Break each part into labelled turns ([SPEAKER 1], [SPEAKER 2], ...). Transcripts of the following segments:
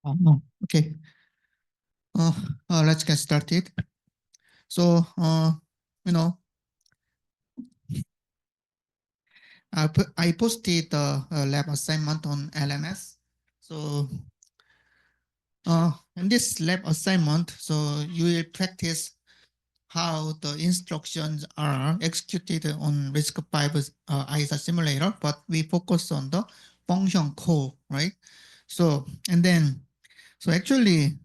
[SPEAKER 1] No. Okay. Let's get started. So, you know, I posted the lab assignment on LMS. So, in this lab assignment, so you will practice how the instructions are executed on RISC-V ISA simulator, but we focus on the function call, right? So, and then, so actually,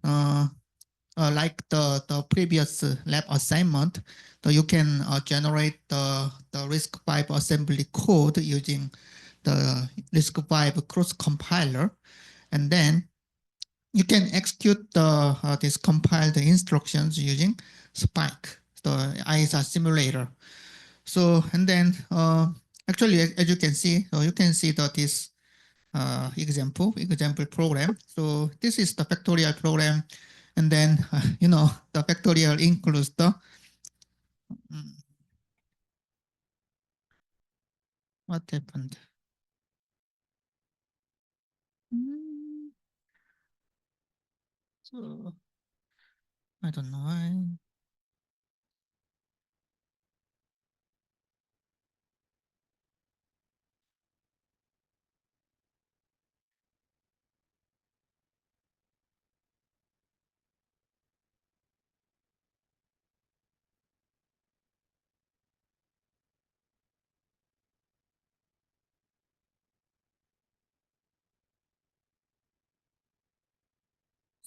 [SPEAKER 1] like the previous lab assignment, so you can generate the RISC-V assembly code using the RISC-V cross compiler, and then you can execute this compiled instructions using Spike, the ISA simulator. So, and then actually, as you can see, so you can see that this example program. So this is the factorial program, and then the factorial includes the what happened. So I don't know.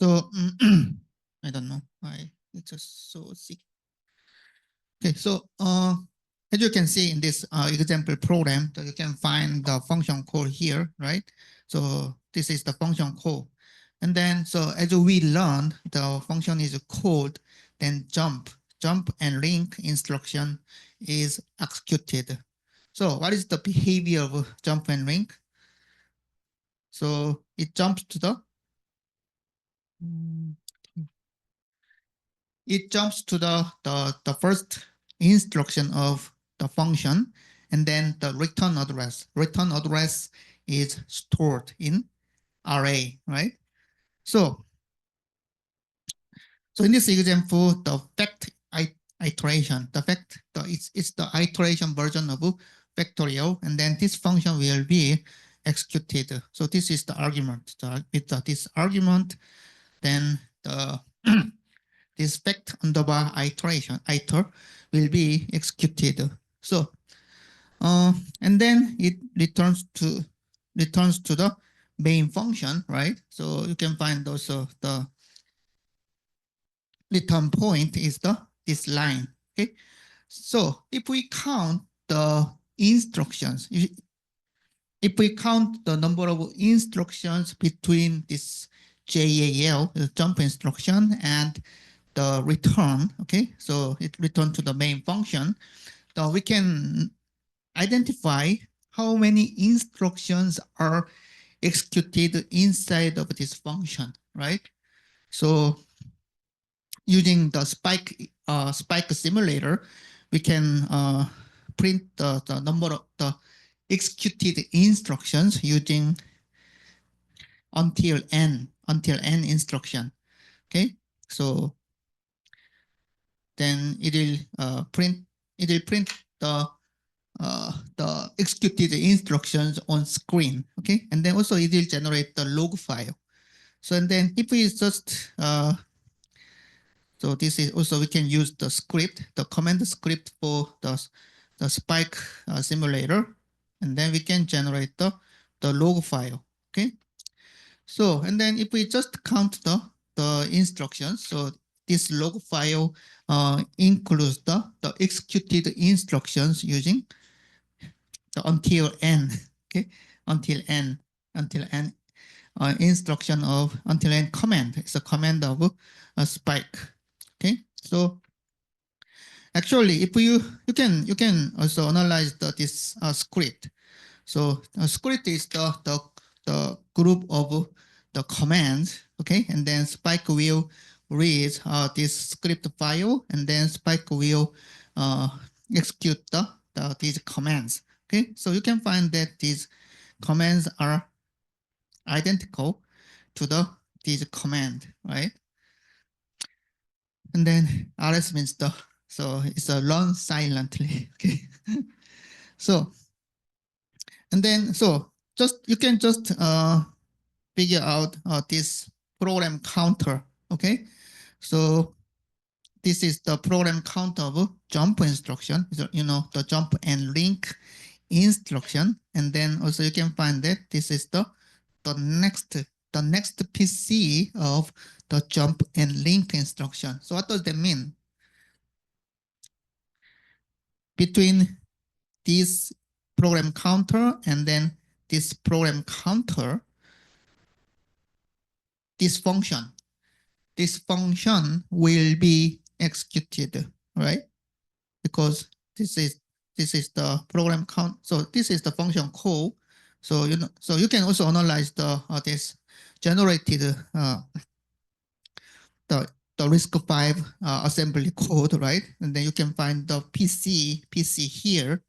[SPEAKER 1] So I don't know why it's just so sick. Okay, so as you can see in this example program, so you can find the function call here, right? So this is the function call. And then, so as we learned, the function is called, then jump and link instruction is executed. So what is the behavior of jump and link? So it jumps to the the first instruction of the function, and then the return address. Return address is stored in array, right? So in this example, the fact iteration, it's the iteration version of factorial, and then this function will be executed. So this is the argument. With this argument, then the this fact underbar iteration iter will be executed. So and then it returns to the main function, right? So you can find also the return point is this line. Okay. So if we count the instructions, if we count the number of instructions between this JAL, the jump instruction, and the return, okay, so it returns to the main function, so we can identify how many instructions are executed inside of this function, right? So using the spike simulator, we can print the number of the executed instructions using until n instruction. Okay, so then it will print the executed instructions on screen. Okay, and then also it will generate the log file. So and then if we just so this is also we can use the script, the command script for the spike simulator, and then we can generate the log file. Okay, so and then if we just count the instructions, so this log file includes the executed instructions using the until n. Okay, until n instruction of until n command. It's a command of a spike. Okay, so actually, if you can also analyze this script. So script is the group of the commands. Okay, and then Spike will read this script file, and then Spike will execute these commands. Okay, so you can find that these commands are identical to this command, right? And then RS means the, so it's a run silently, okay? So, and then, so just, you can just figure out this program counter, okay? So this is the program counter of jump instruction, so, you know, the jump and link instruction. And then also you can find that this is the next PC of the jump and link instruction. So what does that mean? Between this program counter and then this program counter, this function will be executed, right? Because this is the program count. So this is the function call. So you know, so you can also analyze the this generated the RISC-V assembly code, right? And then you can find the PC here.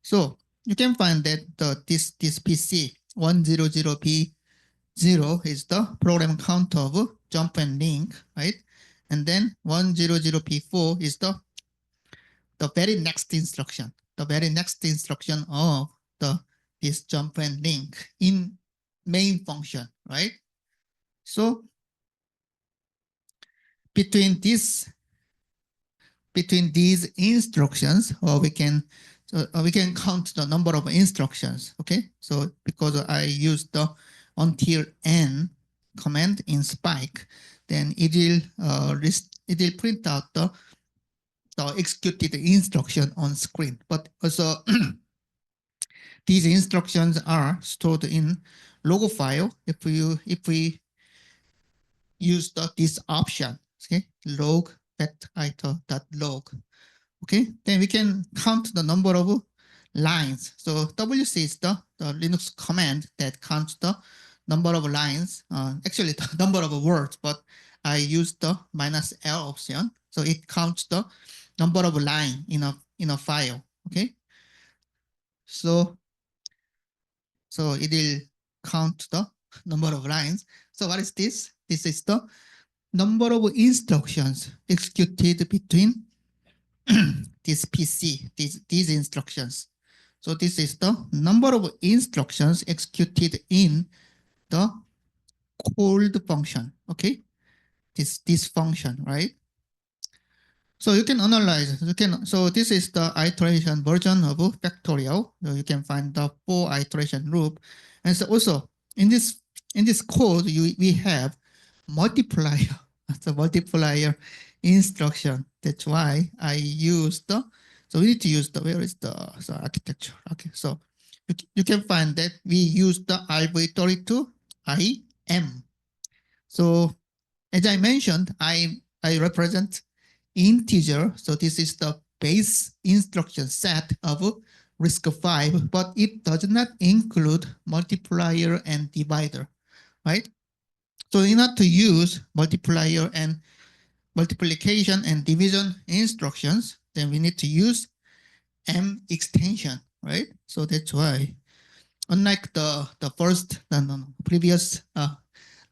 [SPEAKER 1] So you can find that this PC 100B0 is the program count of jump and link, right? And then 100B4 is the very next instruction, of this jump and link in main function, right? So between these instructions, we can count the number of instructions. Okay, so because I used the until n command in Spike, then it will print out the executed instruction on screen. But also these instructions are stored in log file if we use this option, okay, log vector.log. Okay, then we can count the number of lines. So WC is the Linux command that counts the number of lines, actually the number of words, but I use the -L option. So it counts the number of line in a file. Okay, so it will count the number of lines. So what is this? This is the number of instructions executed between this PC, these instructions. So this is the number of instructions executed in the called function. Okay, this function, right? So you can analyze. So this is the iteration version of factorial. So you can find the 4 iteration loop, and so also in this code we have multiplier. The multiplier instruction. That's why I use the. So we need to use the, where is the architecture? Okay, so you can find that we use the arbitrary2 IM. So as I mentioned, I represent integer. So this is the base instruction set of RISC-V, but it does not include multiplier and divider, right? So in order to use multiplier and multiplication and division instructions, then we need to use M extension, right? So that's why, unlike the previous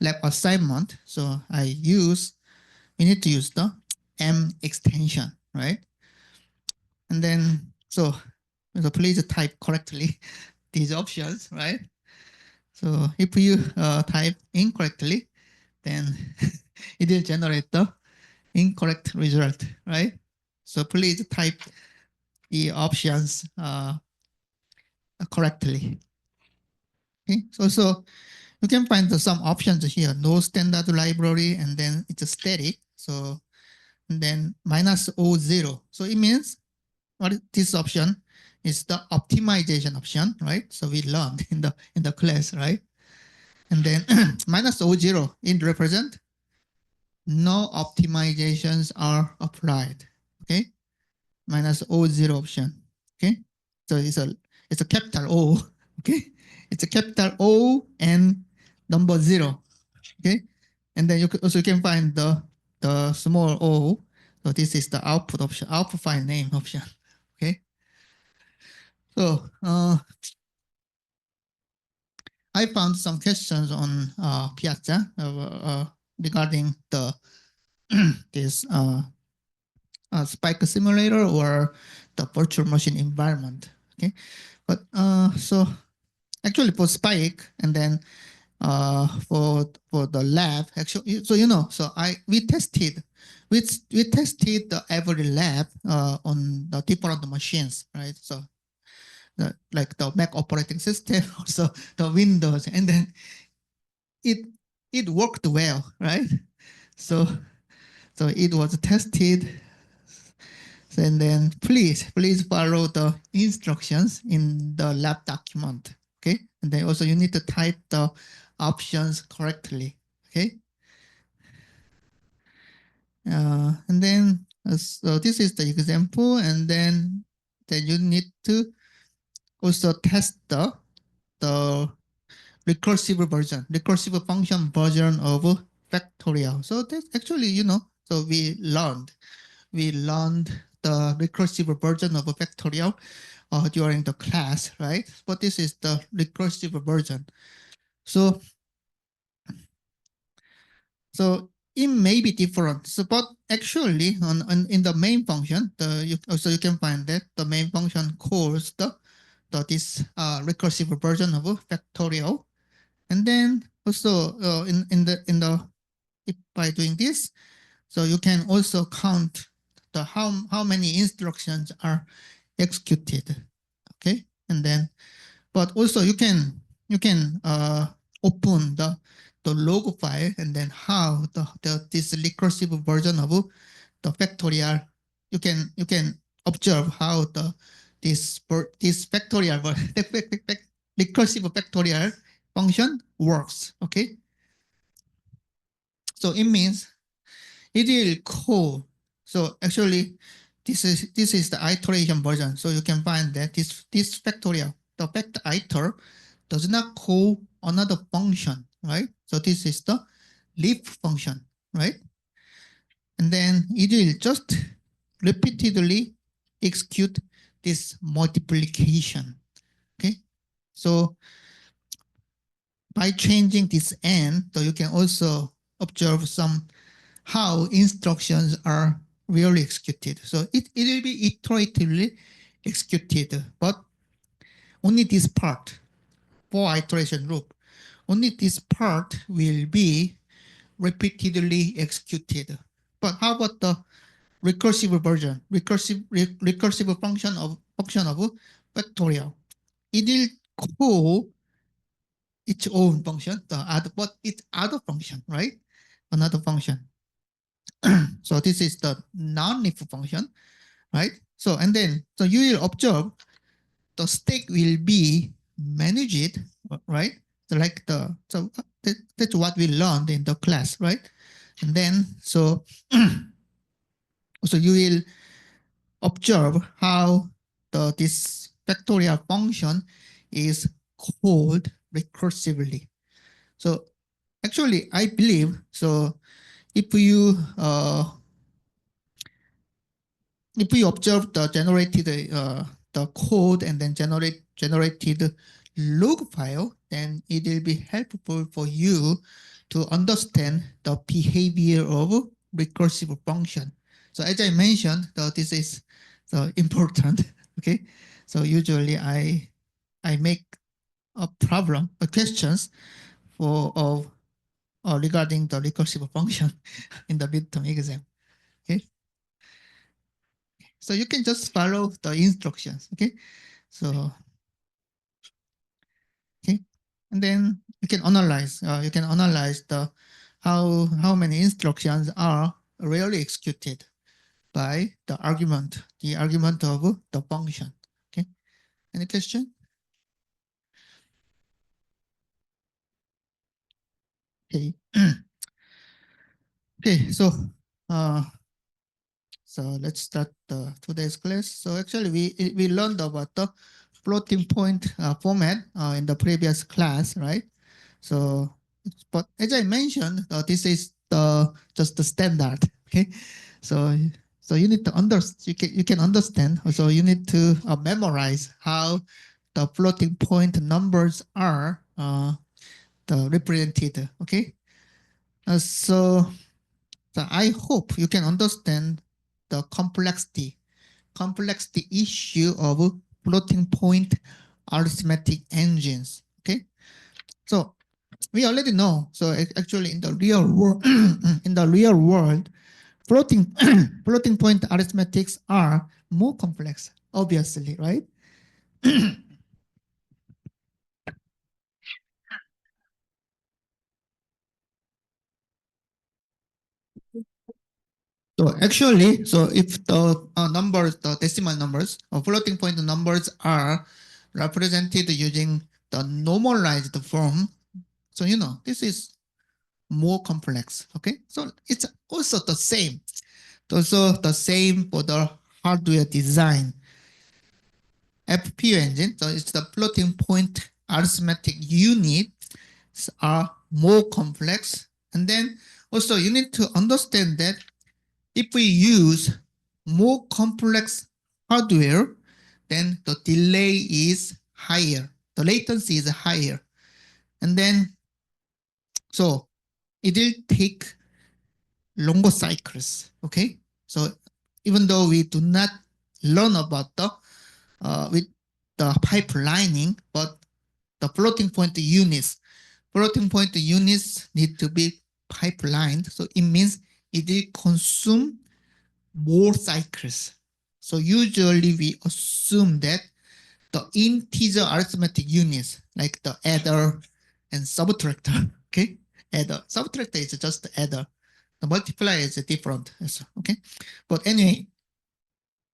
[SPEAKER 1] lab assignment, so we need to use the M extension, right? And then, so please type correctly these options, right? So if you type incorrectly, then it will generate the incorrect result, right? So please type the options correctly. Okay, so you can find some options here. No standard library, and then it's static. So and then -O0. So it means what this option is the optimization option, right? So we learned in the class, right? And then -O0 it represent no optimizations are applied. Okay, -O0 option. Okay, so it's a capital O. Okay, it's a capital O and number 0. Okay, and then you can find the small o. So this is the output option, output file name option. Okay, so I found some questions on Piazza regarding the this Spike simulator or the virtual machine environment. Okay, but so actually for Spike and then for the lab actually, so so we tested the every lab on the different machines, right? So like the Mac operating system, also the Windows, and then it it worked well, right? So it was tested. And then please follow the instructions in the lab document. Okay. And then also you need to type the options correctly. Okay. And then so this is the example, and then you need to also test the recursive function version of factorial. So that's actually, so we learned the recursive version of factorial during the class, right? But this is the recursive version. So it may be different. So, but actually, in the main function, you can find that the main function calls this recursive version of factorial, and then also if by doing this, so you can also count the how many instructions are executed. Okay, and then but also you can open the log file, and then how this recursive version of the factorial, you can observe how this factorial recursive factorial function works. Okay, so it means it will call. So actually, this is the iteration version. So you can find that this factorial, the fact iter, does not call another function, right? So this is the leaf function, right? And then it will just repeatedly execute this multiplication. Okay. So by changing this n, so you can also observe some how instructions are really executed. So it will be iteratively executed, but only this part, for iteration loop, only this part will be repeatedly executed. But how about the recursive version, recursive function of factorial? It will call its own function, but it's other function, right? Another function. So this is the non-leaf function, right? So and then so you will observe the stack will be managed, right? So like that's what we learned in the class, right? And then so you will observe how this factorial function is called recursively. So actually, I believe so. If you observe the generated the code and then generated log file, then it will be helpful for you to understand the behavior of recursive function. So as I mentioned, this is important. Okay, so usually I make a problem, questions for regarding the recursive function in the midterm exam. Okay, so you can just follow the instructions. Okay, so okay, and then you can analyze the how many instructions are really executed by the argument of the function. Okay, any question? Okay. Okay, uh so let's start today's class. So actually we learned about the floating point format in the previous class, right? So but as I mentioned, this is just the standard. Okay, so you need to you can understand. So you need to memorize how the floating point numbers are the represented. Okay. So I hope you can understand the complexity issue of floating point arithmetic engines. Okay. So we already know. So actually, in the real world, floating floating point arithmetics are more complex. Obviously, right? So actually, so if the numbers, the decimal numbers, or floating point numbers are represented using the normalized form, so this is more complex. Okay, so it's also the same. Also the same for the hardware design. FPU engine, so it's the floating point arithmetic units are more complex. And then also you need to understand that if we use more complex hardware, then the delay is higher, the latency is higher. And then, so it will take longer cycles, okay? So even though we do not learn about with the pipelining, but the floating point units need to be pipelined. So it means it will consume more cycles. So usually we assume that the integer arithmetic units, like the adder and subtractor, okay? Adder, subtractor is just adder. The multiplier is different, okay? But anyway,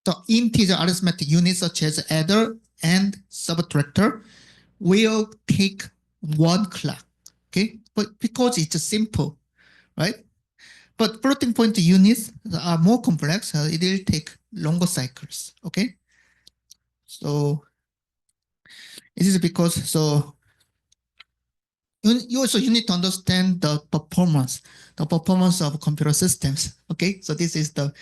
[SPEAKER 1] the integer arithmetic units such as adder and subtractor will take one clock, okay? But because it's simple, right? But floating point units are more complex, so it will take longer cycles, okay? So this is because, so you also need to understand the performance of computer systems, okay? So this is the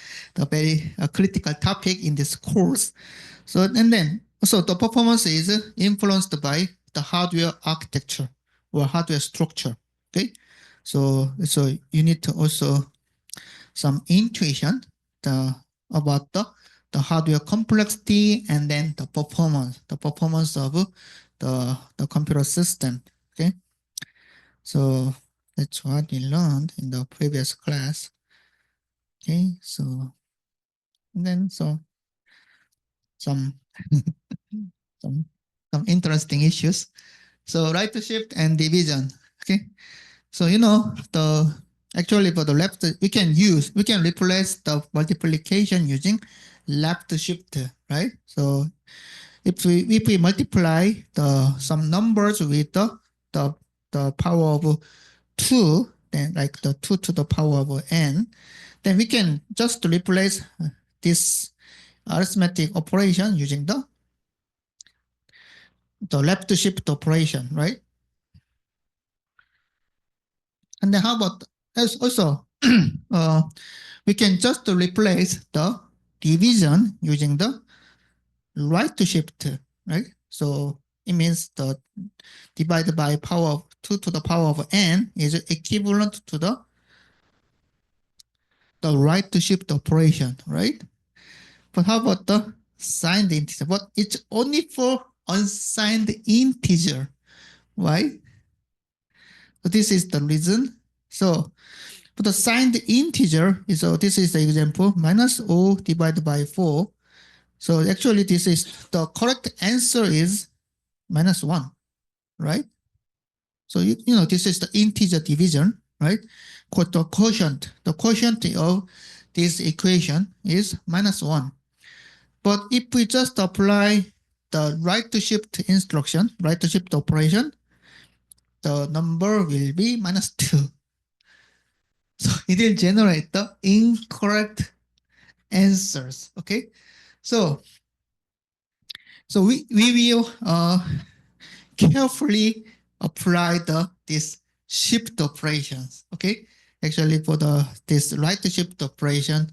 [SPEAKER 1] very critical topic in this course. So, and then, so the performance is influenced by the hardware architecture or hardware structure, okay? So you need to also some intuition about the hardware complexity and then the performance of the computer system. Okay, so that's what we learned in the previous class. Okay, so then some some some interesting issues. So right shift and division. Okay, so the actually for the left we can replace the multiplication using left shift, right? So if we multiply some numbers with the the power of 2, then like the 2 to the power of n, then we can just replace this arithmetic operation using the left shift operation, right? And then how about as also we can just replace the division using the right shift, right? So it means the divided by power of 2 to the power of n is equivalent to the right shift operation, right? But how about the signed integer? But it's only for unsigned integer. Why? So this is the reason. So for the signed integer, so this is the example, minus o divided by 4. So actually this is the correct answer is minus 1, right? So this is the integer division, right? The quotient of this equation is minus 1. But if we just apply the right to shift instruction, right to shift operation, the number will be minus 2. So it will generate the incorrect answers. Okay. So we will carefully apply this shift operations. Okay. Actually, for this right to shift operation,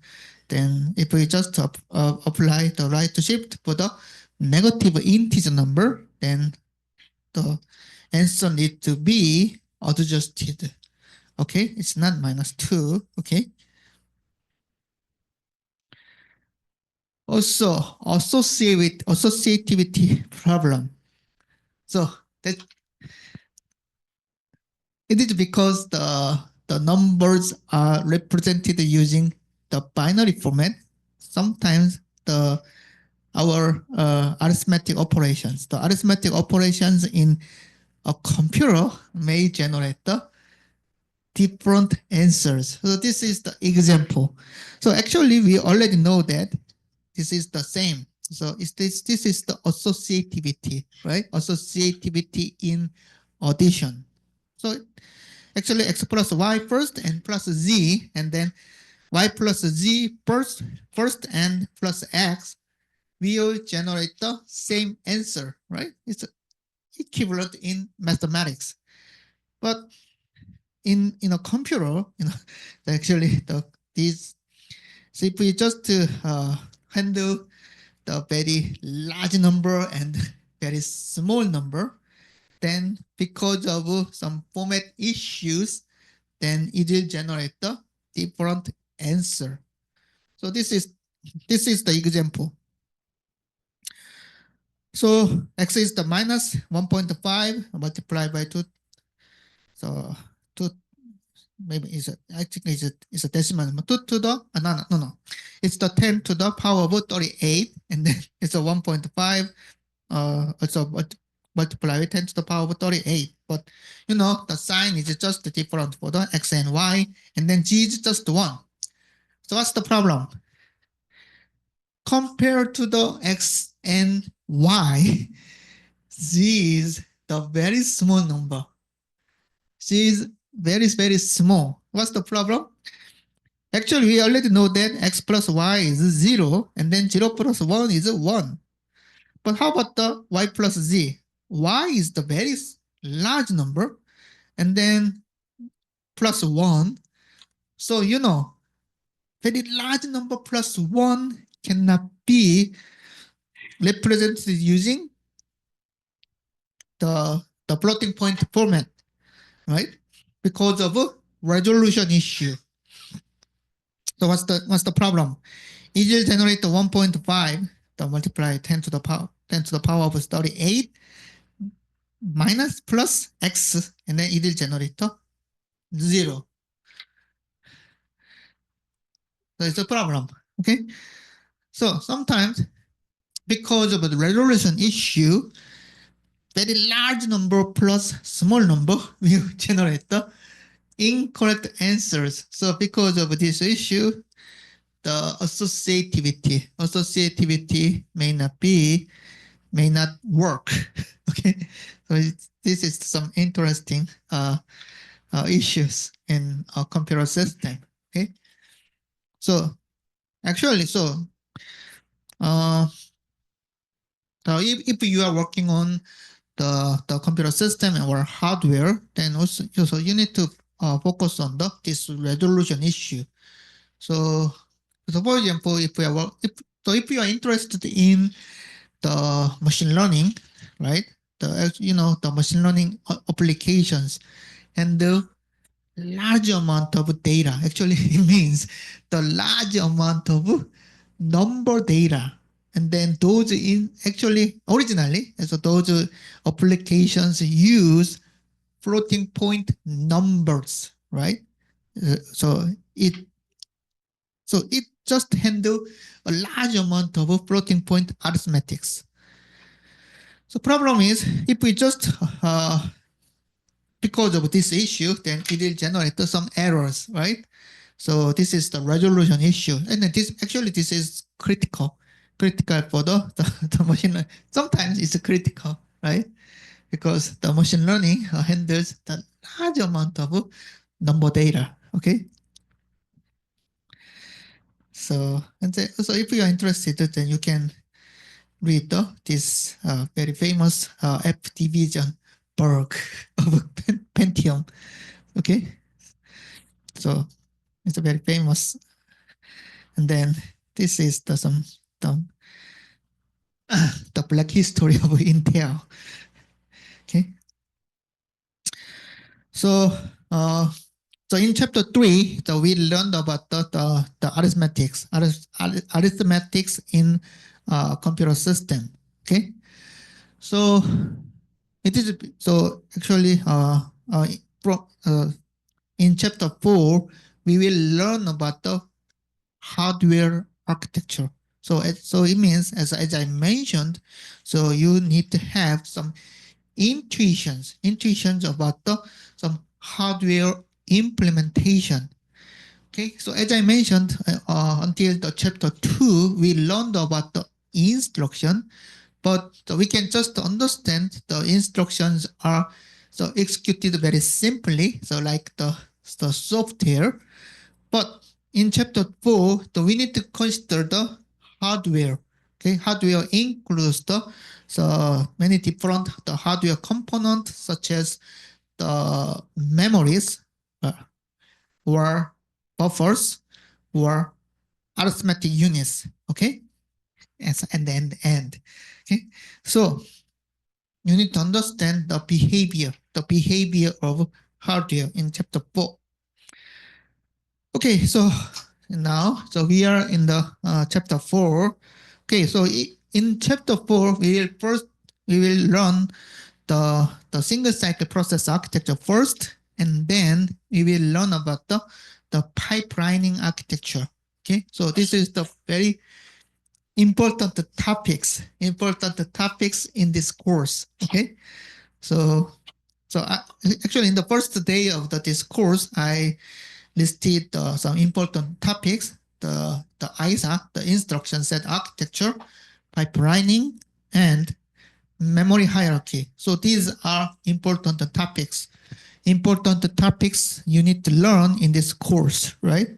[SPEAKER 1] then if we just apply the right to shift for the negative integer number, then the answer need to be adjusted. Okay, it's not -2. Okay. Also, associativity problem. So that it is because the numbers are represented using the binary format. Sometimes our arithmetic operations, the arithmetic operations in a computer may generate the different answers. So this is the example. So actually, we already know that this is the same. So this is the associativity, right? Associativity in addition. So actually x plus y first and plus z, and then y plus z first and plus x will generate the same answer, right? It's equivalent in mathematics. But in a computer, actually these, so if we just handle the very large number and very small number, then because of some format issues, then it will generate the different answer. So this is the example. So x is the minus 1.5 multiplied by 2. So 2, maybe I think it's a decimal number. 2 to the, no. It's the 10 to the power of 38, and then it's a 1.5, also multiply with 10 to the power of 38. But the sign is just different for the x and y, and then g is just 1. So what's the problem? Compared to the x and y, z is the very small number. Z is very, very small. What's the problem? Actually, we already know that x plus y is 0, and then 0 plus 1 is 1. But how about the y plus z? Y is the very large number, and then plus 1. So, very large number plus 1 cannot be represented using the floating point format, right? Because of a resolution issue. So what's the problem? It will generate the 1.5, the multiply 10 to the power of 38 minus plus x, and then it will generate the 0. So it's a problem. Okay. So sometimes because of the resolution issue, very large number plus small number will generate the incorrect answers. So because of this issue, the associativity may not work. Okay, so this is some interesting issues in a computer system. Okay, so actually, uh, if you are working on the computer system or hardware, then also you need to focus on this resolution issue. So for example, if you are interested in the machine learning, right? The machine learning applications and the large amount of data. Actually, it means the large amount of number data. And then those originally, so those applications use floating point numbers, right? Uh, so it it just handle a large amount of floating point arithmetics. So problem is if we just because of this issue, then it will generate some errors, right? So this is the resolution issue, and then this is critical for the machine learning. Sometimes it's critical, right? Because the machine learning handles the large amount of number data. Okay. So so if you are interested, then you can read this very famous F division bug of Pentium. Okay. So it's a very famous. And then this is the, the black history of Intel. Okay. So, so in chapter 3, we learned about the arithmetics in computer system. Okay, so it is so actually pro, in chapter 4 we will learn about the hardware architecture. So it means as I mentioned, so you need to have some intuitions about the some hardware implementation. Okay, so as I mentioned, until the chapter 2, we learned about the instruction, but we can just understand the instructions are so executed very simply, so like the software. But in chapter 4, we need to consider the hardware. Okay, hardware includes the so many different the hardware components such as the memories or buffers or arithmetic units. Okay, and then end. Okay, so you need to understand the behavior of hardware in chapter 4. Okay, so now, so we are in the chapter 4. Okay, so in chapter 4, we will learn the single cycle process architecture first, and then we will learn about the pipelining architecture. Okay, so this is the very important topics in this course. Okay, so actually in the first day of this course, I listed some important topics: the ISA, the instruction set architecture, pipelining, and memory hierarchy. So these are important topics. Important topics you need to learn in this course, right?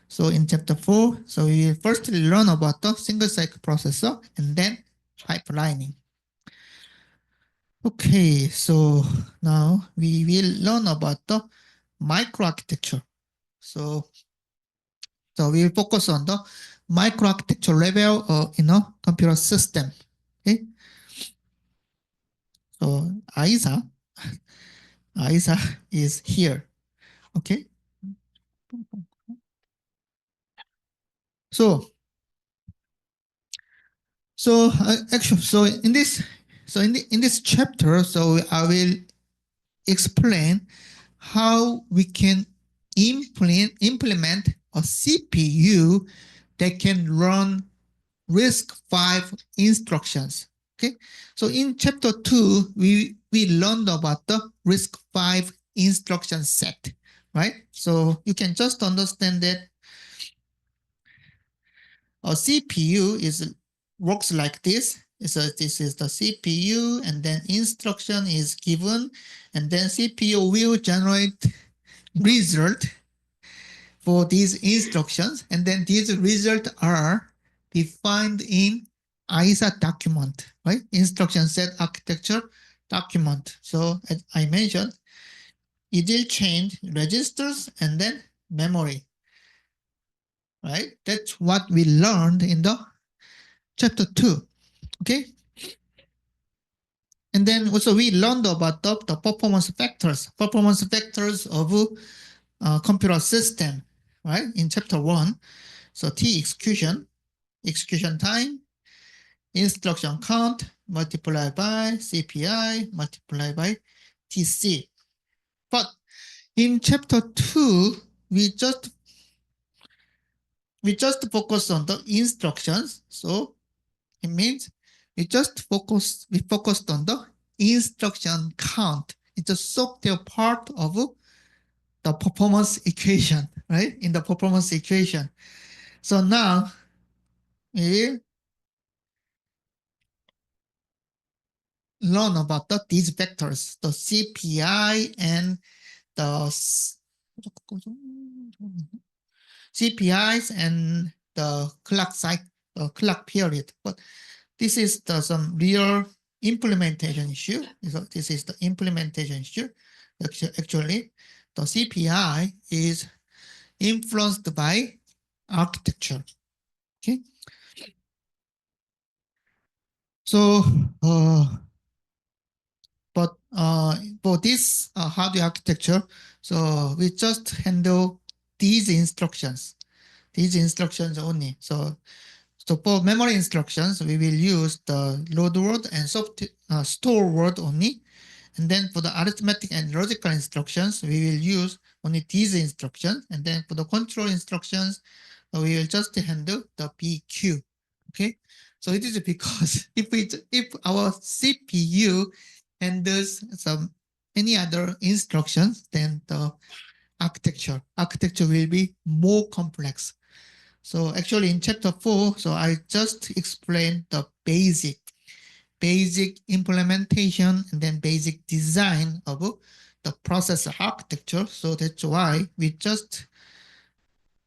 [SPEAKER 1] So in chapter 4, so we will first learn about the single cycle processor and then pipelining. Okay, so now we will learn about the microarchitecture. So we will focus on the microarchitecture level in a computer system. Okay, so ISA is here. Okay, so actually, so in this in this chapter, so I will explain how we can implement a CPU that can run RISC-V instructions. Okay, so in chapter 2, we learned about the RISC-V instruction set, right? So you can just understand that a CPU works like this. So this is the CPU, and then instruction is given, and then CPU will generate result for these instructions, and then these results are defined in ISA document, right? Instruction set architecture document. So as I mentioned, it will change registers and then memory, right? That's what we learned in the chapter 2, okay? And then also we learned about the performance factors of computer system, right? In chapter 1, so T execution time, instruction count multiplied by CPI multiplied by TC. But in chapter 2, we just focus on the instructions. So it means we focused on the instruction count. It's a software part of the performance equation, right? In the performance equation. So now we learn about these vectors, the CPI and the CPIs and the clock cycle, clock period. But this is some real implementation issue. So this is the implementation issue. Actually, the CPI is influenced by architecture. Okay. So, but for this hardware architecture, so we just handle these instructions only. So for memory instructions, we will use the load word and store word only. And then for the arithmetic and logical instructions, we will use only these instructions. And then for the control instructions, we will just handle the PQ. Okay, so it is because if our CPU handles any other instructions, then the architecture will be more complex. So actually in chapter 4, so I just explained the basic implementation and then basic design of the processor architecture. So that's why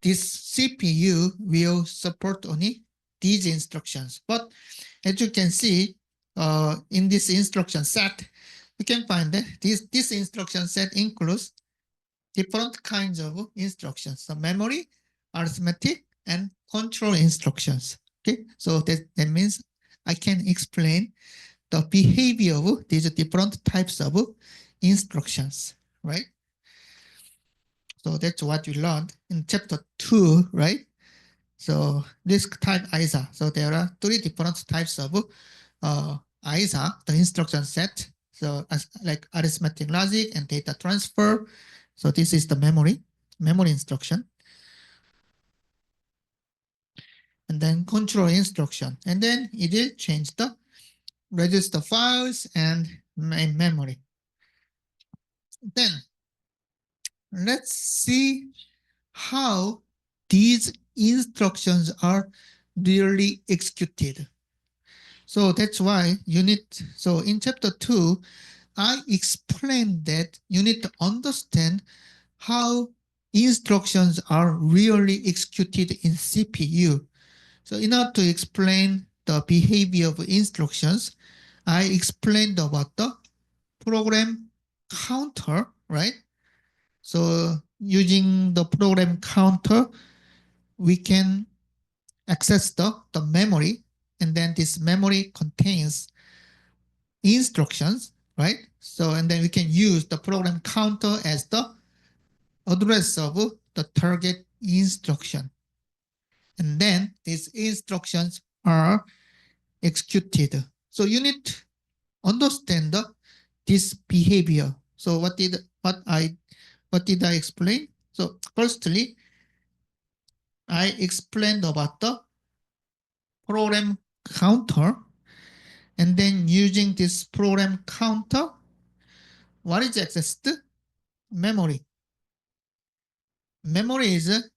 [SPEAKER 1] this CPU will support only these instructions. But as you can see, in this instruction set, you can find that this instruction set includes different kinds of instructions. So memory, arithmetic, and control instructions. Okay, so that means I can explain the behavior of these different types of instructions, right? So that's what we learned in chapter 2, right? So RISC type ISA. So there are three different types of ISA, the instruction set. So like arithmetic logic and data transfer. So this is the memory instruction. And then control instruction. And then it will change the register files and memory. Then let's see how these instructions are really executed. So that's why so in chapter 2, I explained that you need to understand how instructions are really executed in CPU. So in order to explain the behavior of instructions, I explained about the program counter, right? So using the program counter, we can access the memory, and then this memory contains instructions, right? So, and then we can use the program counter as the address of the target instruction. And then these instructions are executed. So you need to understand this behavior. So what did I explain? So firstly, I explained about the program counter, and then using this program counter, what is accessed? Memory. Memory is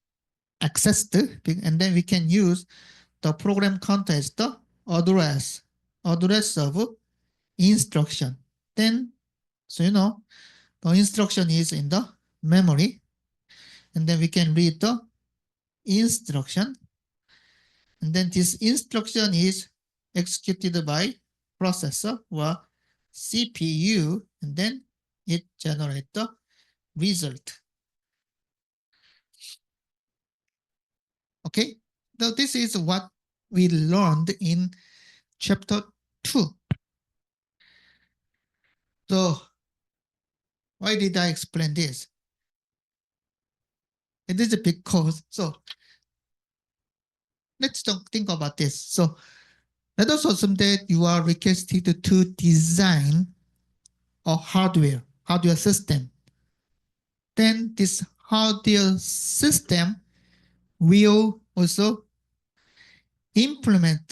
[SPEAKER 1] accessed, and then we can use the program counter as the address of instruction. Then, so the instruction is in the memory, and then we can read the instruction, and then this instruction is executed by processor or CPU, and then it generates the result. Okay, so this is what we learned in chapter 2. So why did I explain this? It is because, so let's think about this. So let us assume that you are requested to design a hardware system. Then this hardware system will also implement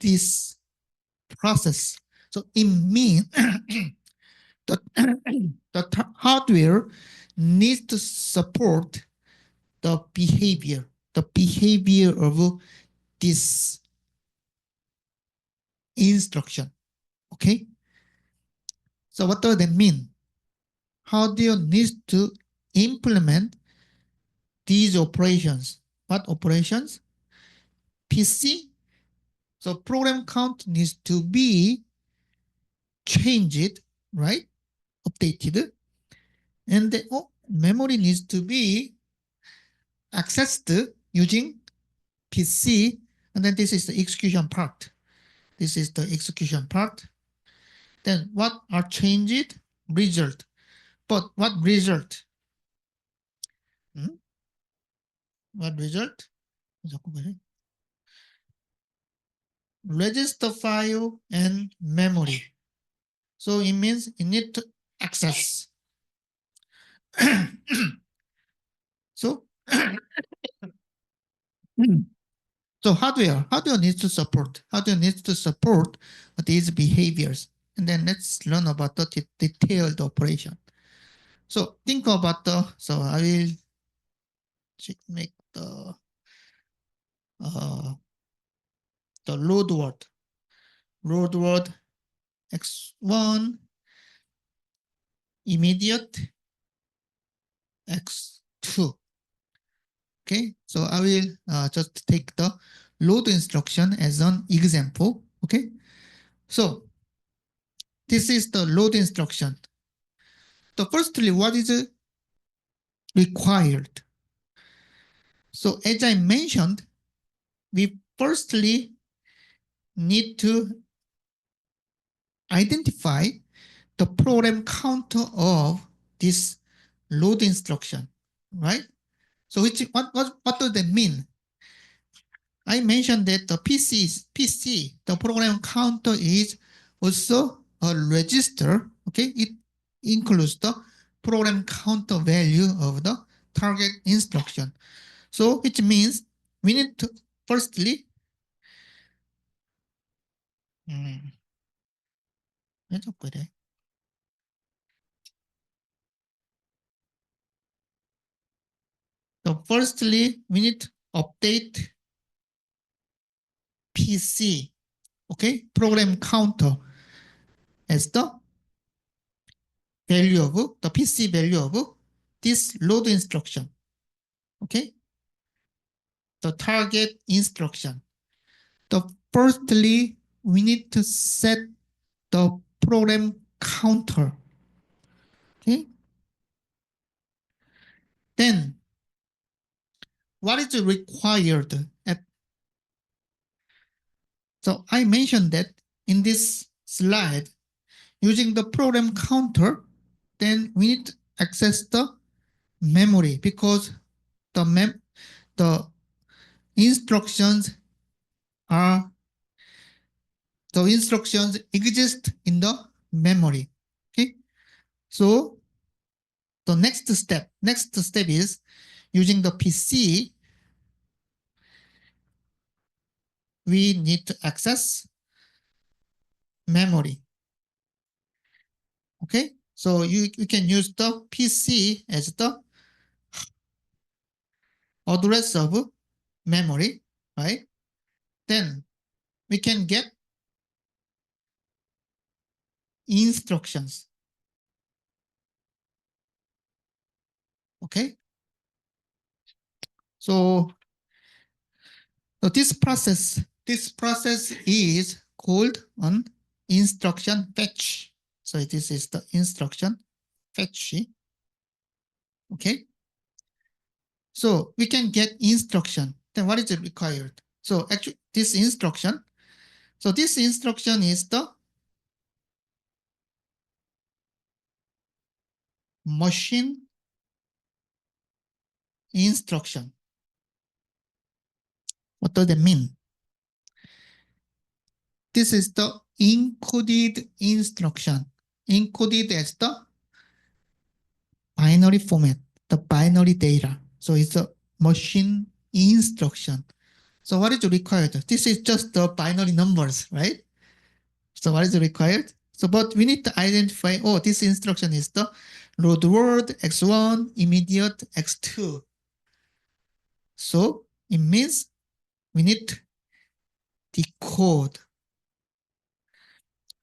[SPEAKER 1] this process. So it means that the hardware needs to support the behavior of this instruction. Okay. So what does that mean? Hardware needs to implement these operations. What operations? PC. So program count needs to be changed, right? Updated. And the memory needs to be accessed using PC. And then this is the execution part. This is the execution part. Then what are changed? Result. But what result? What result? Register file and memory. So it means you need to access. So, so hardware needs to support. Hardware needs to support these behaviors. And then let's learn about the detailed operation. So think about so I will make the load word. Load word x1 immediate x2. Okay, so I will just take the load instruction as an example. Okay, so this is the load instruction. So firstly, what is required? So as I mentioned, we firstly need to identify the program counter of this load instruction, right? So what does that mean? I mentioned that the PC, the program counter is also a register. Okay, it includes the program counter value of the target instruction. So which means we need to firstly so firstly we need to update PC, okay, program counter as the value of the PC value of this load instruction, okay, the target instruction. The firstly, we need to set the program counter, okay. Then what is required? So I mentioned that in this slide, using the program counter, then we need to access the memory because the instructions are the instructions exist in the memory. Okay, so the next step is using the PC. We need to access memory. Okay, so you can use the PC as the address of memory, right? Then we can get instructions. Okay, so this process is called an instruction fetch. So this is the instruction fetch. Okay, so we can get instruction. Then what is it required? So actually this instruction. So this instruction is the machine instruction. What does that mean? This is the encoded instruction, encoded as the binary format, the binary data. So it's a machine instruction. So what is required? This is just the binary numbers, right? So what is required? So, but we need to identify, oh, this instruction is the load word x1, immediate x2. So it means we need to decode.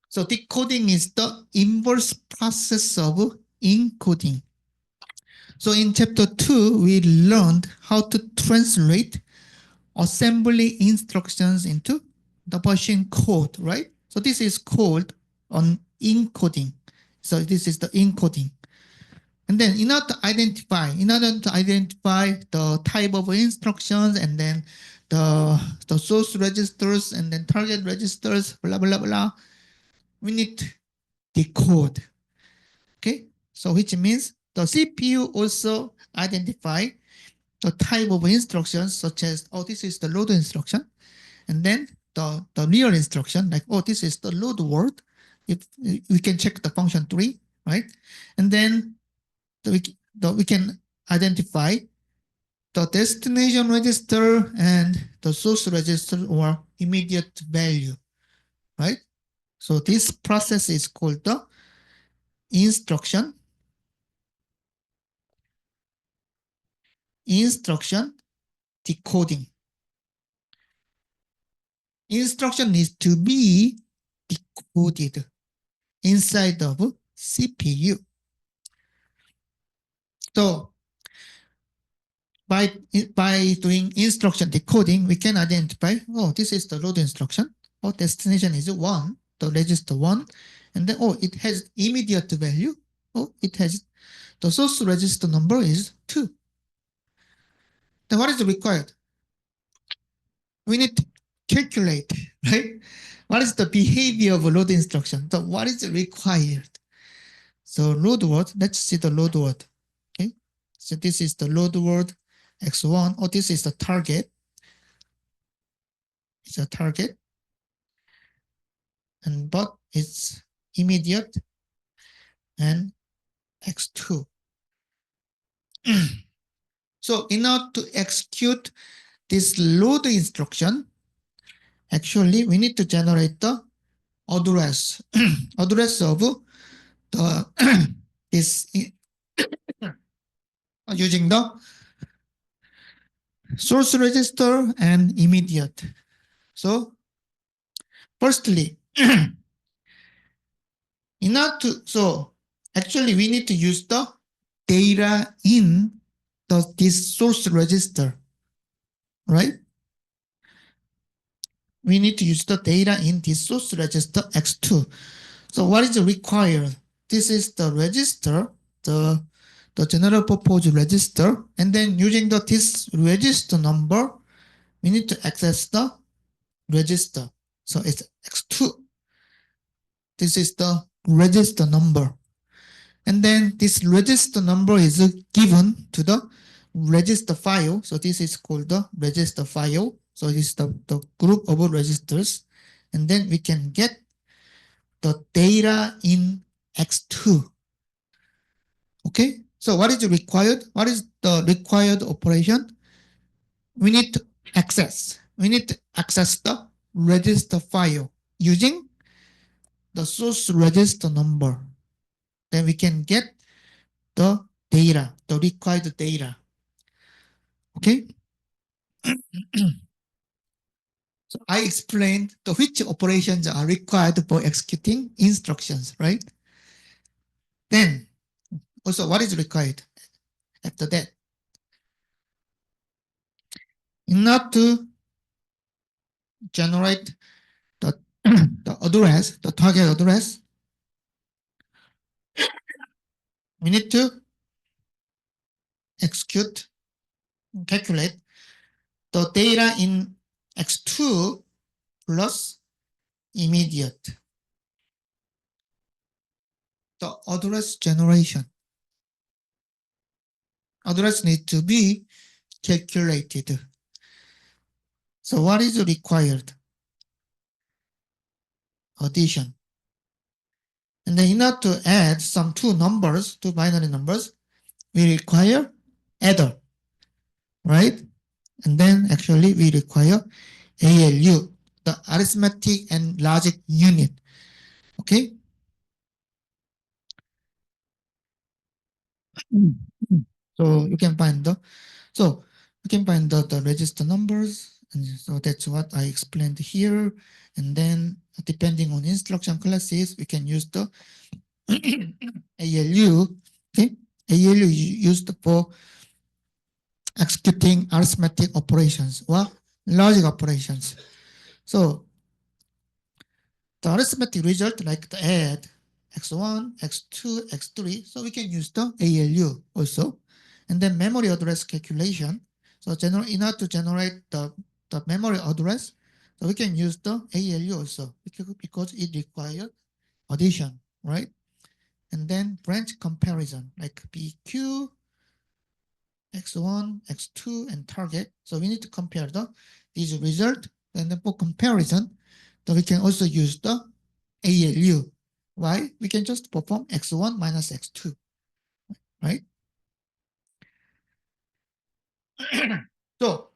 [SPEAKER 1] So decoding is the inverse process of encoding. So in chapter 2, we learned how to translate assembly instructions into the machine code, right? So this is called on encoding. So this is the encoding. And then in order to identify the type of instructions and then the source registers and then target registers, blah, blah, blah, we need decode. Okay, so which means the CPU also identify the type of instructions such as, oh, this is the load instruction, and then the real instruction, like, oh, this is the load word. If we can check the function 3, right? And then we can identify the destination register and the source register or immediate value, right? So this process is called the instruction decoding. Instruction needs to be decoded inside of CPU. So by doing instruction decoding, we can identify, oh, this is the load instruction. Oh, destination is 1, the register 1. And then, oh, it has immediate value. Oh, it has the source register number is 2. Then what is required? We need to calculate, right? What is the behavior of a load instruction? So what is required? So load word, let's see the load word. Okay. So this is the load word X1, or this is the target. It's a target. And but it's immediate and X2. So in order to execute this load instruction, actually we need to generate the address address of the this using the source register and immediate. So firstly, in order to, so actually we need to use the data in this source register, right? We need to use the data in this source register X2. So what is required? This is the register, the general purpose register, and then using this register number, we need to access the register. So it's X2. This is the register number. And then this register number is given to the register file. So this is called the register file. So this is the group of registers. And then we can get the data in X2. Okay, so what is required? What is the required operation? We need to access. We need to access the register file using the source register number. Then we can get the data, the required data. Okay. So I explained the which operations are required for executing instructions, right? Then also what is required after that? In order to generate the, the address, the target address, we need to execute, calculate the data in X2 plus immediate. The address generation. Address needs to be calculated. So what is required? Addition. And then in order to add some two binary numbers, we require adder, right? And then actually we require ALU, the arithmetic and logic unit. Okay. So you can find the register numbers. And so that's what I explained here. And then depending on instruction classes, we can use the ALU. Okay. ALU used for executing arithmetic operations or logic operations. So the arithmetic result, like the add x1, x2, x3, so we can use the ALU also. And then memory address calculation. So in order to generate the memory address, so we can use the ALU also because it requires addition. right? And then branch comparison, like BQ, X1, X2, and target. So we need to compare these result. And then for comparison, then we can also use the ALU. Why? We can just perform X1 minus X2, right? So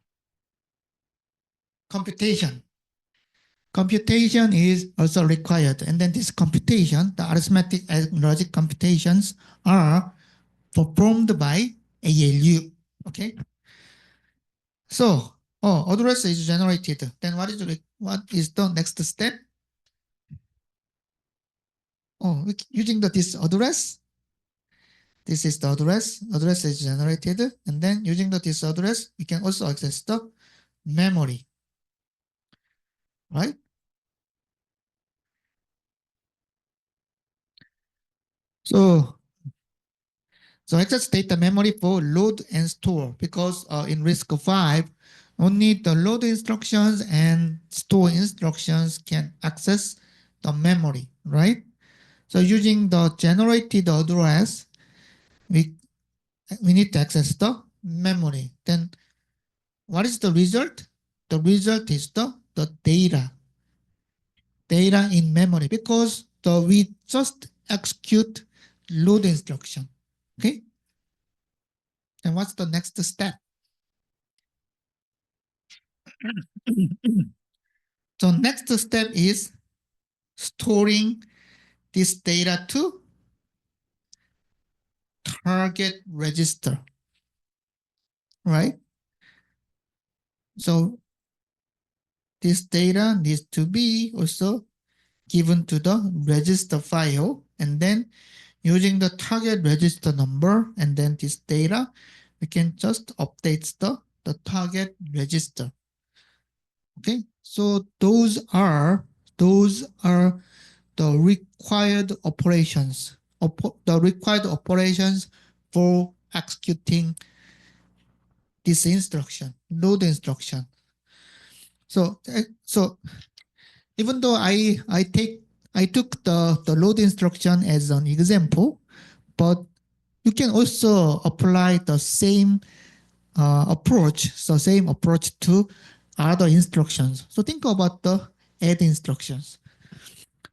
[SPEAKER 1] computation. Computation is also required. And then this computation, the arithmetic and logic computations are performed by ALU. Okay. So, address is generated. Then what is the next step? Using this address, this is the address. Address is generated, and then using this address, we can also access the memory, right? So, access data memory for load and store, because in RISC-V, only the load instructions and store instructions can access the memory, right? So using the generated address, we need to access the memory. Then what is the result? The result is the data in memory, because we just execute load instruction. Okay. And what's the next step? So next step is storing this data to target register, right? So this data needs to be also given to the register file, and then using the target register number and then this data, we can just update the target register. Okay, so those are the required operations, for executing this instruction, load instruction. So even though I took the load instruction as an example, but you can also apply the same approach, so same approach to other instructions. So think about the add instructions.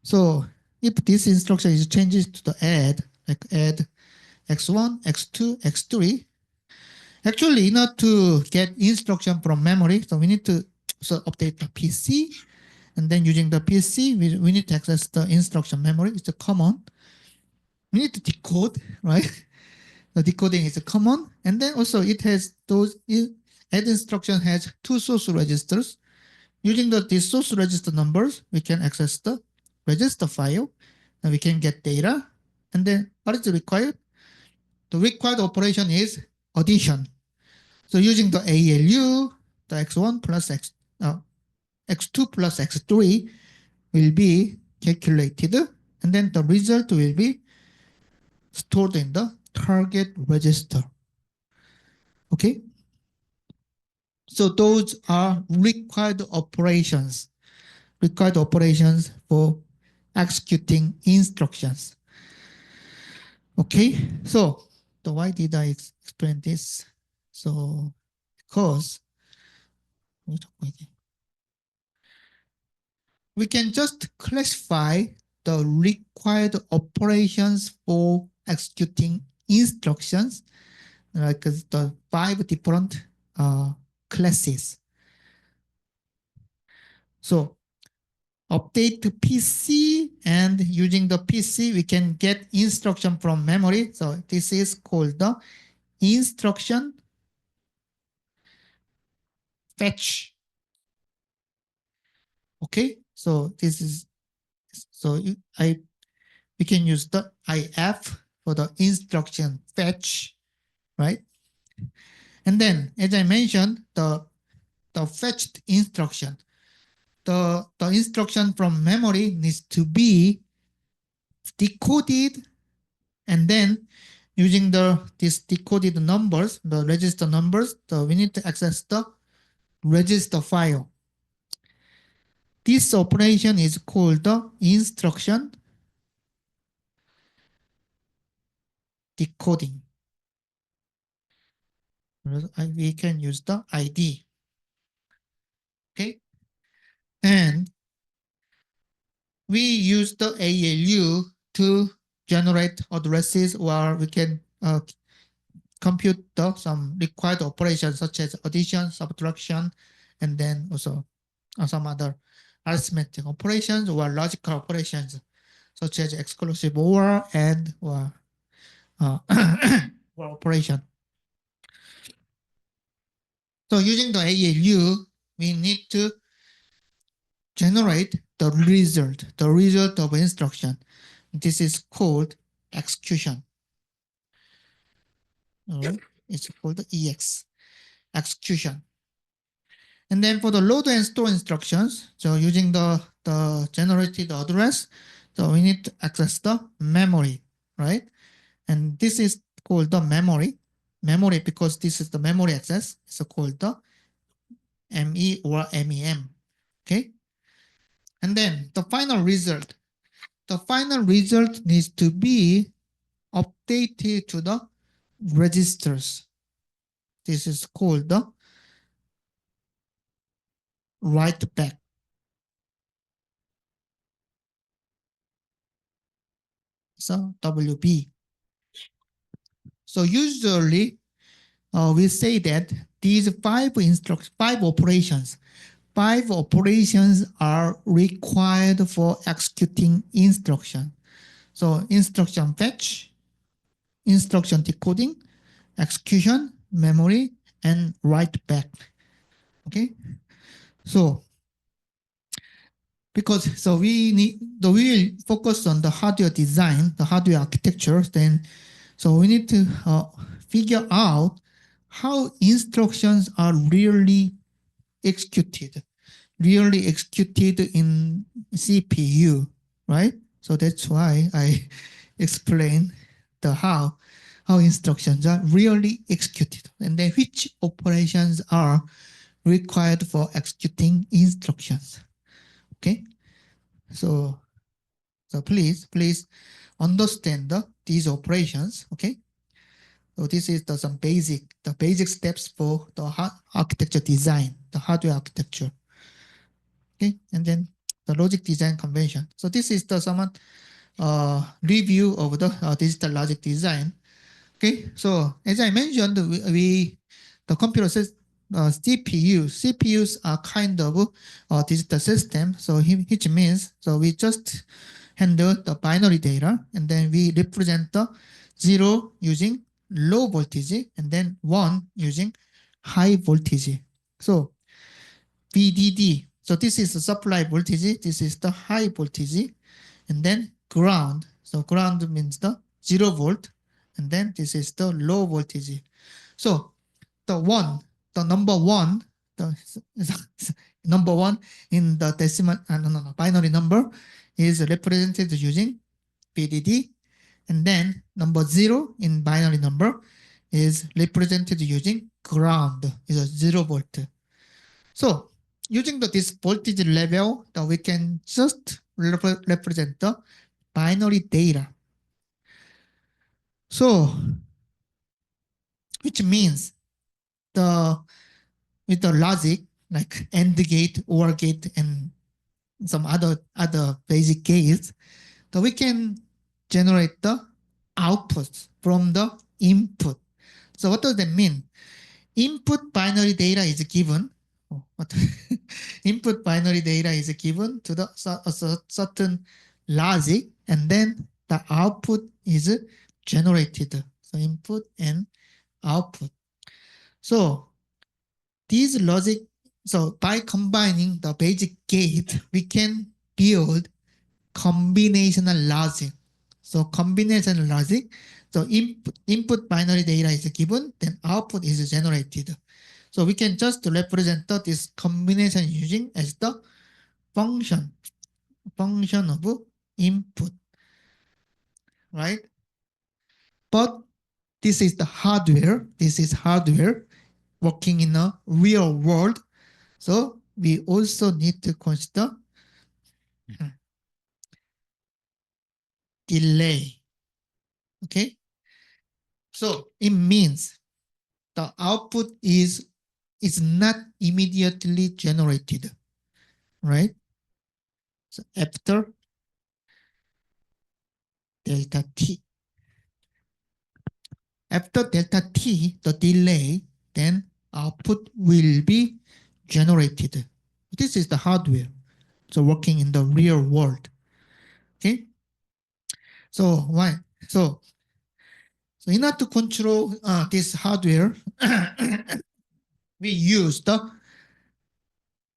[SPEAKER 1] So if this instruction is changes to the add, like add x1, x2, x3, actually in order to get instruction from memory, so we need to update the PC, and then using the PC, we need to access the instruction memory. It's a common. We need to decode, right? The decoding is common, and then also it has add instruction has two source registers. Using these source register numbers, we can access the register file, and we can get data. And then what is required? The required operation is addition. So using the ALU, the x1 plus x2 plus x3 will be calculated, and then the result will be stored in the target register. Okay. So those are required operations for executing instructions. Okay, so why did I explain this? So because we can just classify the required operations for executing instructions, like the 5 different classes. So update to PC, and using the PC, we can get instruction from memory. So this is called the instruction fetch. Okay, so this is, so we can use the IF for the instruction fetch, right? And then, as I mentioned, the fetched instruction, the instruction from memory needs to be decoded, and then using these decoded numbers, the register numbers, we need to access the register file. This operation is called the instruction decoding. We can use the ID. Okay. And we use the ALU to generate addresses, or we can compute some required operations such as addition, subtraction, and then also some other arithmetic operations or logical operations such as exclusive OR and or operation. So using the ALU, we need to generate the result of instruction. This is called execution. All right, it's called EX, execution. And then for the load and store instructions, so using the generated address, so we need to access the memory, right? And this is called the memory because this is the memory access. It's called the ME or MEM, okay? And then the final result needs to be updated to the registers. This is called the write back. So WB. So usually we say that these five operations are required for executing instruction. So instruction fetch, instruction decoding, execution, memory, and write back. Okay. So we will focus on the hardware design, the hardware architecture. Then, so we need to figure out how instructions are really executed in CPU, right? So that's why I explain the how instructions are really executed, and then which operations are required for executing instructions. Okay, so please understand these operations. Okay, so this is some basic steps for the architecture design, the hardware architecture. Okay, and then the logic design convention. So this is some review of the digital logic design. Okay, so as I mentioned, the computer says CPUs are kind of a digital system. So which means we just handle the binary data, and then we represent the 0 using low voltage and then 1 using high voltage. So VDD. So this is the supply voltage. This is the high voltage, and then ground. So ground means the 0 volt, and then this is the low voltage. So the number one, the number one in the decimal, binary number is represented using VDD, and then number 0 in binary number is represented using ground, is a 0 volt. So using this voltage level, we can just represent the binary data. So which means with the logic like AND gate, OR gate, and some other basic gates, we can generate the outputs from the input. So what does that mean? Input binary data is given. Input binary data is given to the certain logic, and then the output is generated. So input and output. So these logic, so by combining the basic gate, we can build combinational logic. So combinational logic, so input binary data is given, then output is generated. So we can just represent this combination using as the function of input, right? But this is the hardware. This is hardware working in a real world. So we also need to consider delay. Okay. So it means the output is not immediately generated, right? So after delta t, after delta t, the delay, then output will be generated. This is the hardware. So working in the real world. Okay. So why? So in order to control this hardware, we use the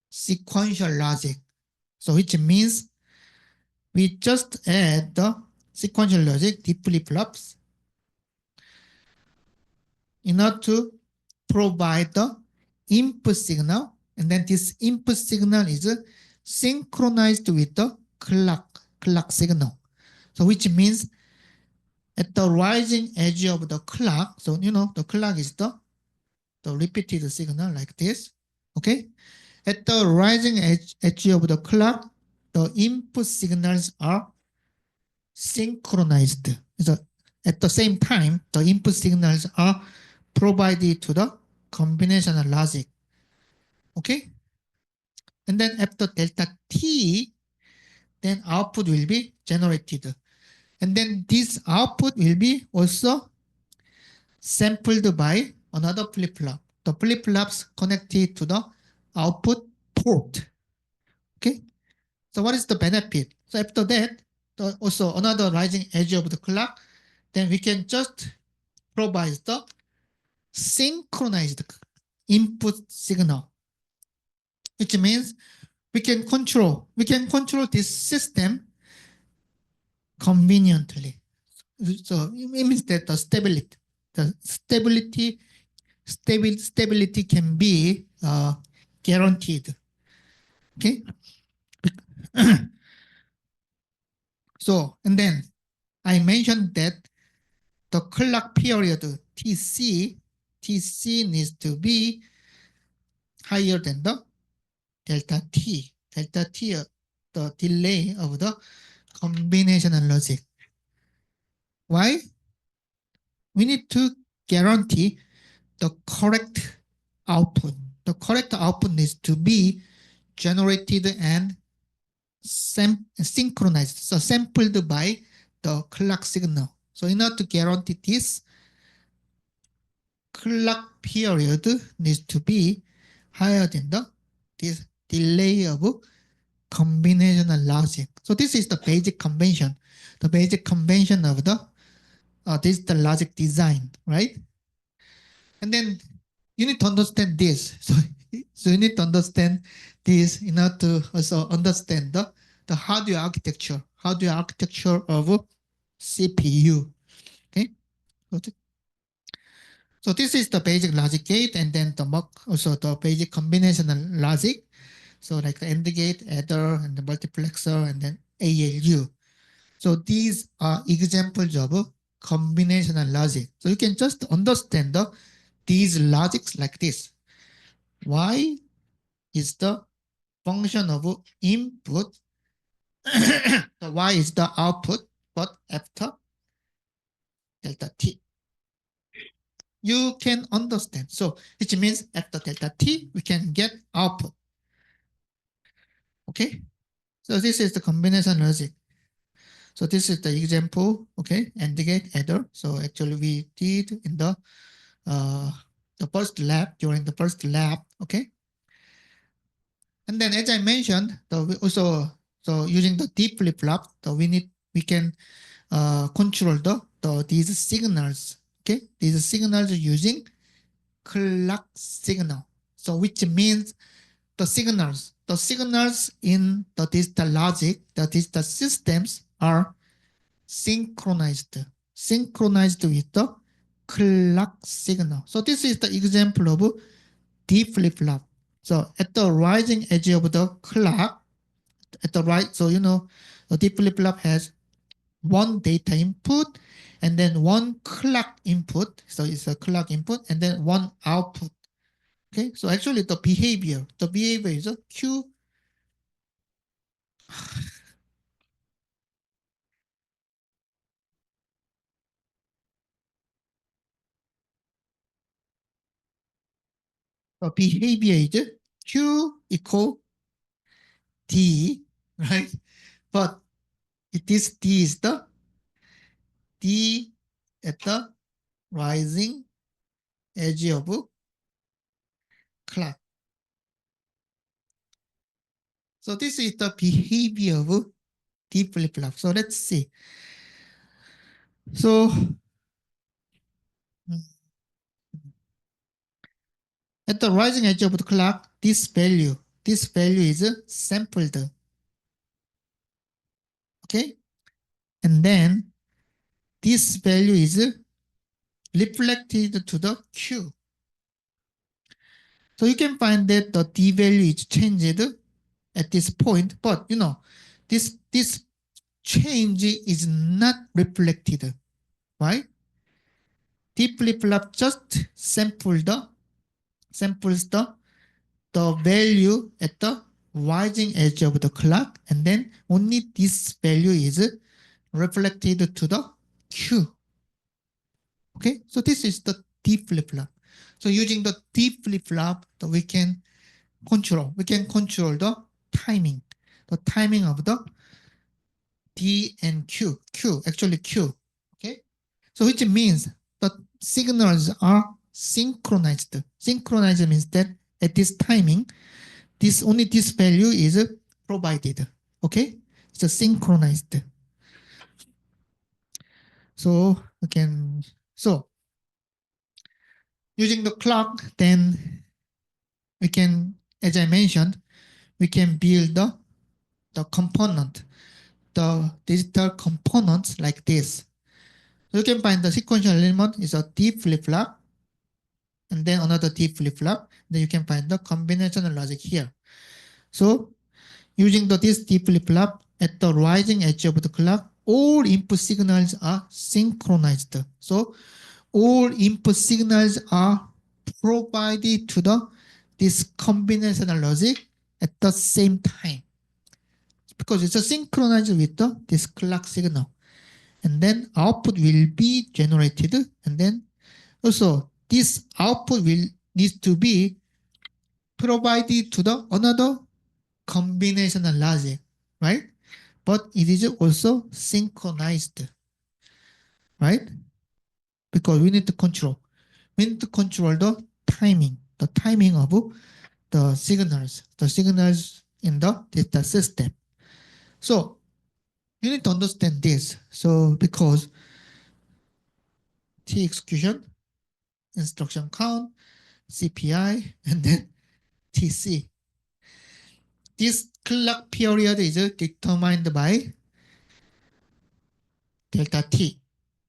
[SPEAKER 1] sequential logic. So which means we just add the sequential logic, the flip-flops, in order to provide the input signal, and then this input signal is synchronized with the clock signal. So which means at the rising edge of the clock, so the clock is the repeated signal like this, okay? At the rising edge of the clock, the input signals are synchronized. So at the same time, the input signals are provided to the combinational logic. Okay? And then after delta t, then output will be generated. And then this output will be also sampled by another flip-flop. The flip-flops connected to the output port. Okay? So what is the benefit? So after that, also another rising edge of the clock, then we can just provide the synchronized input signal, which means we can control this system conveniently. So it means that the stability can be guaranteed. Okay. So and then I mentioned that the clock period TC needs to be higher than the delta T. Delta T, the delay of the combinational logic. Why? We need to guarantee the correct output. The correct output needs to be generated and synchronized, so sampled by the clock signal. So in order to guarantee this, clock period needs to be higher than this delay of combinational logic. So this is the basic convention. The basic convention of the digital logic design, right? And then you need to understand this. So you need to understand this in order to also understand the hardware architecture of CPU. Okay. So this is the basic logic gate, and then also the basic combinational logic. So like the AND gate, adder, and the multiplexer, and then ALU. So these are examples of combinational logic. So you can just understand these logics like this. Y is the function of input. The Y is the output, but after delta T. You can understand. So which means after delta T, we can get output. Okay. So this is the combination logic. So this is the example, okay, AND gate adder. So actually we did in the first lab, during the first lab, okay. And then as I mentioned, we also, so using the deep flip-flop, so we can control these signals, okay. These signals using clock signal. So which means the signals in the digital logic, the digital systems are synchronized with the clock signal. So this is the example of D flip-flop. So at the rising edge of the clock, at the right, so the D flip-flop has one data input and then one clock input. So it's a clock input and then one output. Okay, so actually the behavior is a Q. So behavior is Q equal D, right? But this D is the D at the rising edge of clock. So this is the behavior of D flip-flop. So let's see. So at the rising edge of the clock, this value is sampled. Okay? And then this value is reflected to the Q. So you can find that the D value is changed at this point, but this change is not reflected. Why? D flip-flop just samples the value at the rising edge of the clock, and then only this value is reflected to the Q. Okay, so this is the D flip-flop. So using the D flip-flop, we can control the timing, of the D and Q. Actually Q. Okay, so which means the signals are synchronized. Synchronized means that at this timing, only this value is provided. Okay, it's synchronized. So again, using the clock, then we can, as I mentioned, we can build the component, the digital components like this. So you can find the sequential element is a D flip-flop, and then another D flip-flop. Then you can find the combinational logic here. So using this D flip-flop at the rising edge of the clock, all input signals are synchronized. So all input signals are provided to this combinational logic at the same time, because it's synchronized with this clock signal. And then output will be generated, and then also this output will need to be provided to the another combinational logic, right? But it is also synchronized, right? Because we need to control the timing of the signals in the data system. So you need to understand this. So because T execution, instruction count, CPI, and then TC. This clock period is determined by delta T,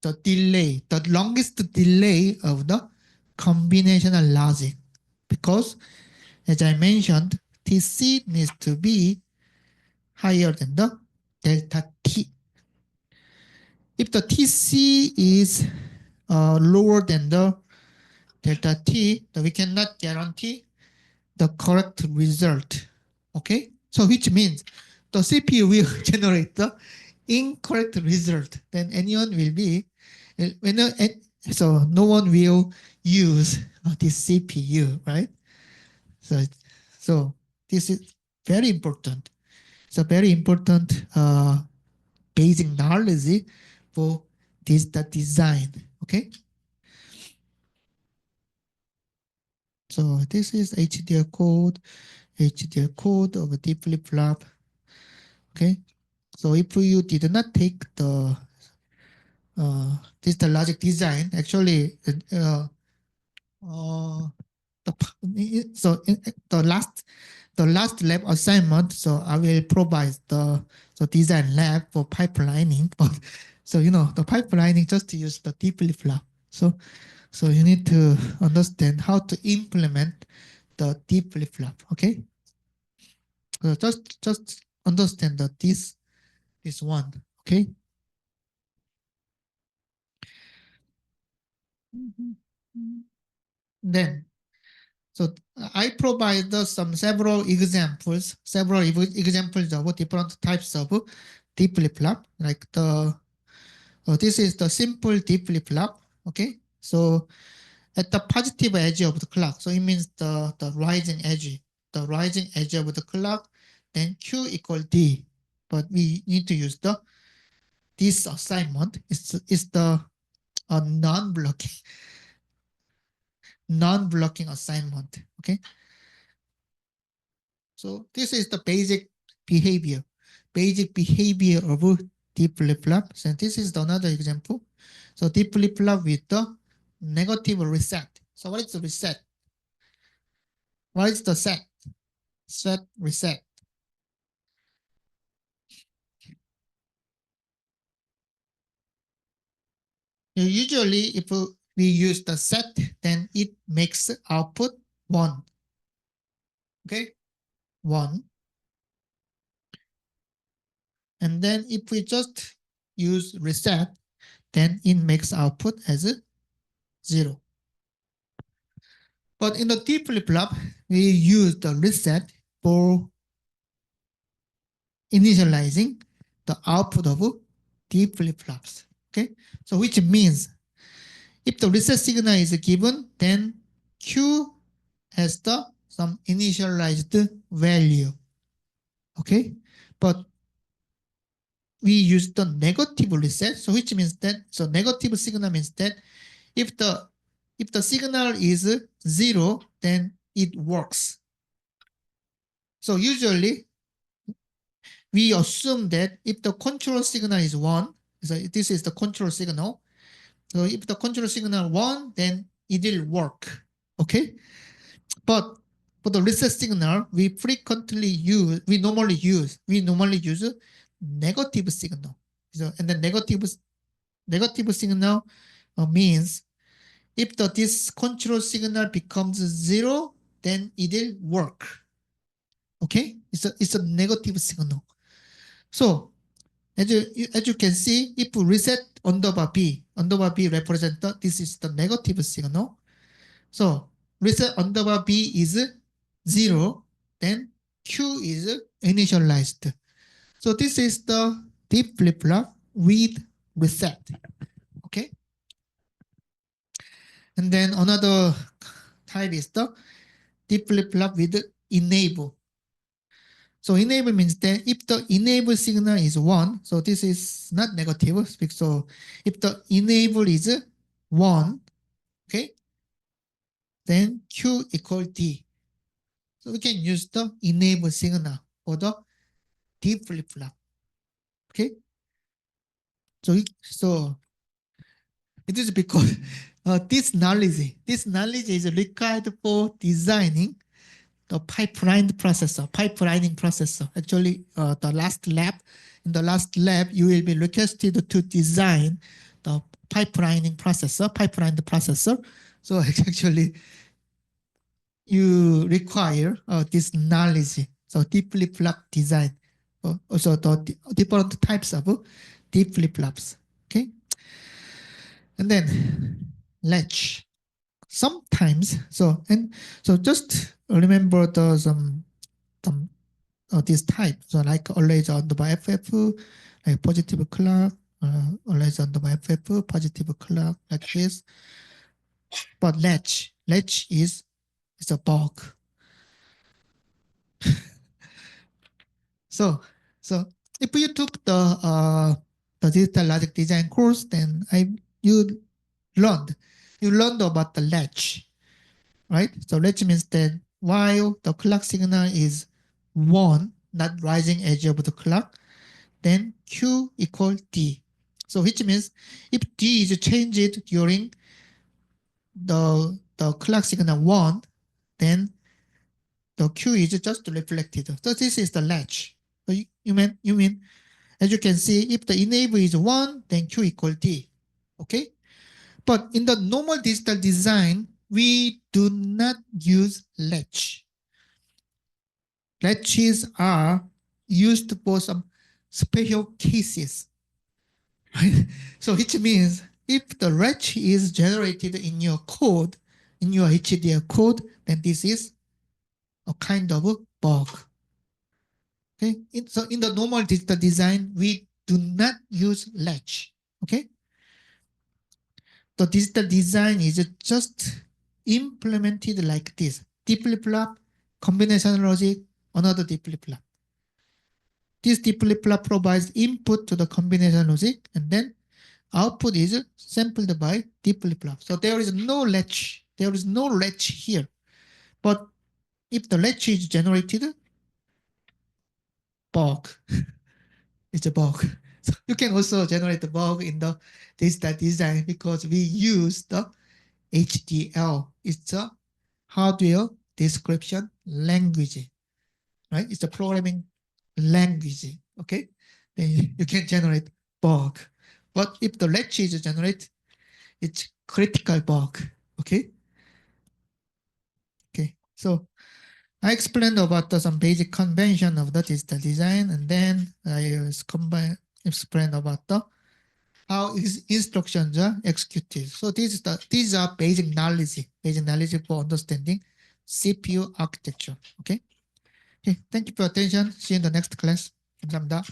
[SPEAKER 1] the delay, the longest delay of the combinational logic. Because, as I mentioned, TC needs to be higher than the delta T. If the TC is lower than the delta T, then we cannot guarantee the correct result. Okay, so which means the CPU will generate the incorrect result. Then anyone will be, so no one will use this CPU, right? So this is very important. It's a very important basic knowledge for the design. Okay. So this is HDL code of D flip-flop. Okay. So if you did not take the logic design, actually, so in the last lab assignment, so I will provide the design lab for pipelining. But so the pipelining just to use the D flip-flop. So you need to understand how to implement the D flip-flop. Okay. So just understand that this one. Okay. Then, so I provide several examples of different types of D flip-flop. Like this is the simple D flip-flop. Okay, so at the positive edge of the clock. So it means the rising edge, of the clock, then Q equal D. But we need to use this assignment. It's the non-blocking assignment. Okay. So this is the basic behavior of deep flip-flop. So this is another example. So deep flip-flop with the negative reset. So what is the reset? What is the set? Set, reset. Usually, if we use the set, then it makes output 1. Okay, 1. And then if we just use reset, then it makes output as 0. But in the deep flip-flop, we use the reset for initializing the output of deep flip-flops. Okay, so which means if the reset signal is given, then Q has some initialized value. Okay, but we use the negative reset, so which means that negative signal means that if the signal is 0, then it works. So usually we assume that if the control signal is 1, so this is the control signal. So if the control signal 1, then it will work. Okay, but for the reset signal, we normally use negative signal. So, and the negative signal means if this control signal becomes 0, then it will work. Okay, it's a negative signal. So as you can see, if reset underbar B represents this is the negative signal. So reset underbar B is 0, then Q is initialized. So this is the deep flip-flop with reset. Okay. And then another type is the deep flip-flop with enable. So enable means that if the enable signal is 1, so this is not negative. So if the enable is 1, okay, then Q equal D. So we can use the enable signal for the deep flip-flop. Okay. So it is because this knowledge is required for designing the pipelining processor. Actually, in the last lab, you will be requested to design the pipelining processor. So actually, you require this knowledge. So deep flip-flop design. Also the different types of deep flip-flops. Okay. And then latch. Sometimes, so just remember some this type. So like always on the FF, like positive clock, always on the FF, positive clock, like this. But latch is a bug. So if you took the digital logic design course, then you learned about the latch, right? So latch means that while the clock signal is 1, not rising edge of the clock, then Q equal D. So which means if D is changed during the clock signal 1, then the Q is just reflected. So this is the latch. So you mean as you can see, if the enable is 1, then Q equal D. Okay? But in the normal digital design, we do not use latch. Latches are used for some special cases. Right? So which means if the latch is generated in your code, in your HDL code, then this is a kind of a bug. Okay, so in the normal digital design, we do not use latch. Okay, the digital design is just implemented like this. D flip-flop, combination logic, another D flip-flop. This D flip-flop provides input to the combination logic, and then output is sampled by D flip-flop. So there is no latch. There is no latch here. But if the latch is generated, bug. It's a bug. So you can also generate the bug in the digital design because we use the HDL. It's a hardware description language, right? It's a programming language, okay? Then you can generate bug. But if the latch is generated, it's critical bug, okay? Okay, so I explained about some basic convention of the digital design, and then I explained about the how instructions are executed. So these are basic knowledge for understanding CPU architecture. Okay. Okay. Thank you for your attention. See you in the next class. 감사합니다.